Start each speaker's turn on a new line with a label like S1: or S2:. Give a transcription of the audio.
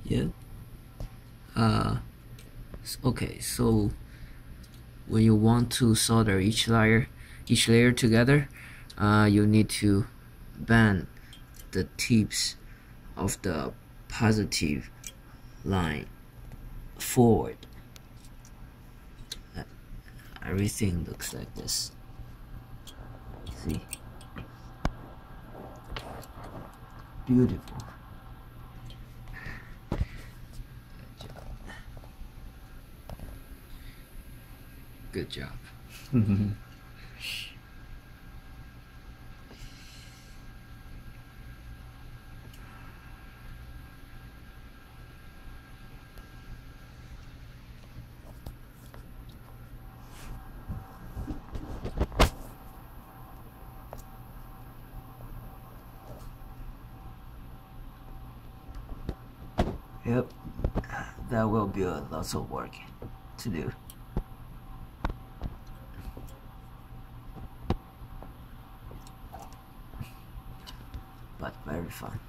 S1: Yeah. Okay, so when you want to solder each layer together, you need to bend the tips of the positive line forward. Everything looks like this. See? Beautiful. Good job. Yep, that will be a lot of work to do. But very fun.